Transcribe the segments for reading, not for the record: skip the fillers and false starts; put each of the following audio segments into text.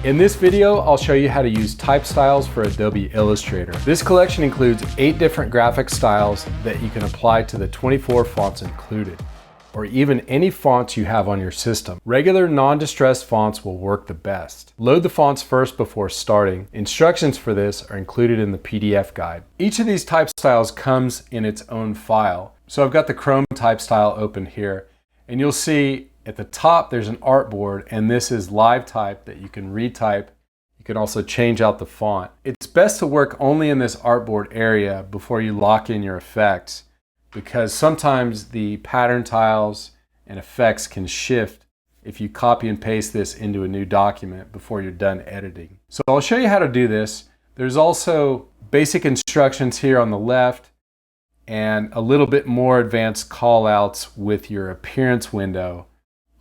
In this video, I'll show you how to use type styles for Adobe Illustrator. This collection includes 8 different graphic styles that you can apply to the 24 fonts included, or even any fonts you have on your system. Regular non-distressed fonts will work the best. Load the fonts first before starting. Instructions for this are included in the PDF guide. Each of these type styles comes in its own file. So I've got the Chrome type style open here, and you'll see at the top there's an artboard, and this is live type that you can retype. You can also change out the font. It's best to work only in this artboard area before you lock in your effects, because sometimes the pattern tiles and effects can shift if you copy and paste this into a new document before you're done editing. So I'll show you how to do this. There's also basic instructions here on the left and a little bit more advanced callouts with your appearance window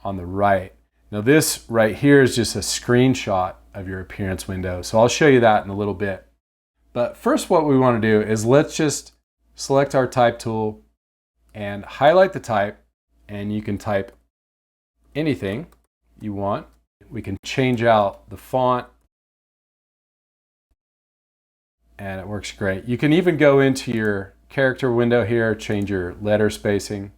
on the right. Now this right here is just a screenshot of your appearance window, so I'll show you that in a little bit. But first, what we want to do is let's just select our type tool and highlight the type, and you can type anything you want. We can change out the font, and it works great. You can even go into your character window here, change your letter spacing.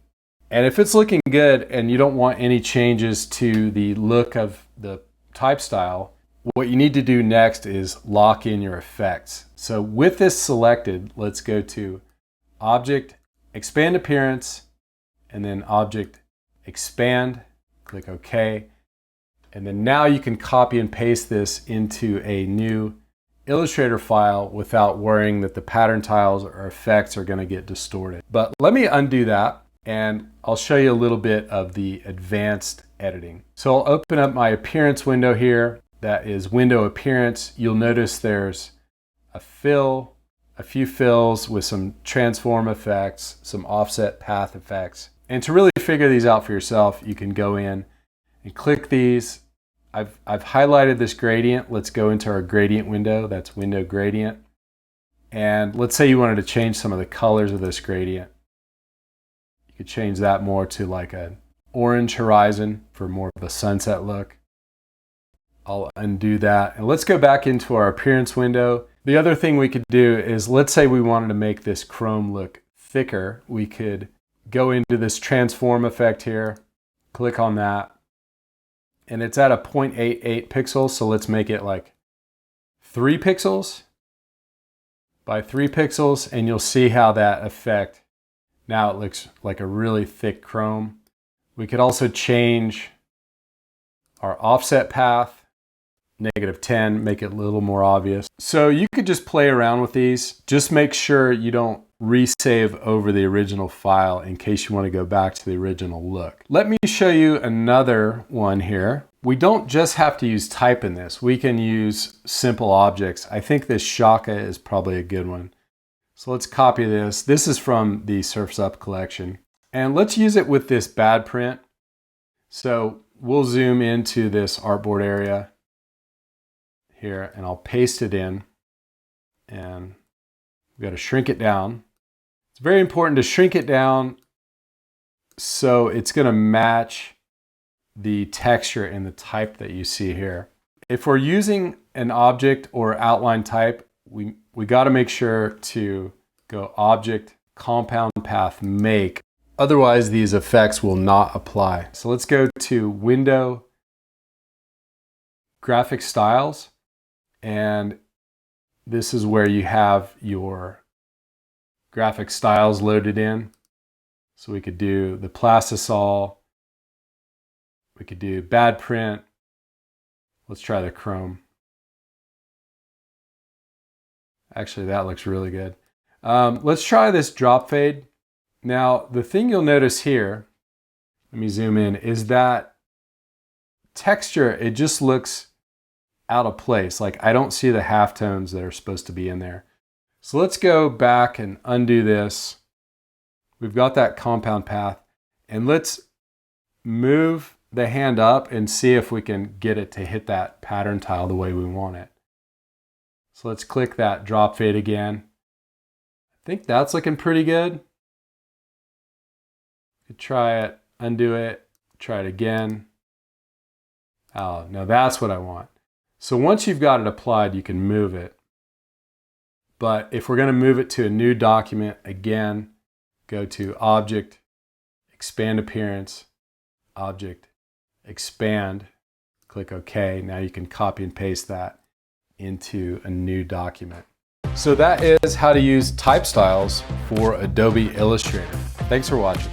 And if it's looking good and you don't want any changes to the look of the type style, what you need to do next is lock in your effects. So with this selected, let's go to Object, Expand Appearance, and then Object, Expand, click OK. And then now you can copy and paste this into a new Illustrator file without worrying that the pattern tiles or effects are going to get distorted. But let me undo that, and I'll show you a little bit of the advanced editing. So I'll open up my appearance window here. That is Window Appearance. You'll notice there's a fill, a few fills with some transform effects, some offset path effects. And to really figure these out for yourself, you can go in and click these. I've highlighted this gradient. Let's go into our gradient window. That's Window Gradient. And let's say you wanted to change some of the colors of this gradient. You could change that more to like an orange horizon for more of a sunset look. I'll undo that. And let's go back into our appearance window. The other thing we could do is, let's say we wanted to make this chrome look thicker. We could go into this transform effect here, click on that, and it's at a 0.88 pixels. So let's make it like 3 pixels by 3 pixels, and you'll see how that effect, now it looks like a really thick chrome. We could also change our offset path, -10, make it a little more obvious. So you could just play around with these. Just make sure you don't resave over the original file in case you want to go back to the original look. Let me show you another one here. We don't just have to use type in this. We can use simple objects. I think this Shaka is probably a good one. So let's copy this. This is from the Surf's Up collection. And let's use it with this bad print. So we'll zoom into this artboard area here, and I'll paste it in, and we've got to shrink it down. It's very important to shrink it down so it's going to match the texture and the type that you see here. If we're using an object or outline type, we got to make sure to go Object, Compound Path, Make. Otherwise, these effects will not apply. So let's go to Window, Graphic Styles, and this is where you have your graphic styles loaded in. So we could do the Plastisol, we could do bad print. Let's try the Chrome. Actually, that looks really good. Let's try this drop fade. Now, the thing you'll notice here, let me zoom in, is that texture, it just looks out of place. Like I don't see the halftones that are supposed to be in there. So let's go back and undo this. We've got that compound path, and let's move the hand up and see if we can get it to hit that pattern tile the way we want it. So let's click that drop fade again. I think that's looking pretty good. Could try it, undo it, try it again. Oh, no, that's what I want. So once you've got it applied, you can move it. But if we're going to move it to a new document, again, go to Object, Expand Appearance, Object, Expand, click OK. Now you can copy and paste that into a new document. So that is how to use type styles for Adobe Illustrator. Thanks for watching.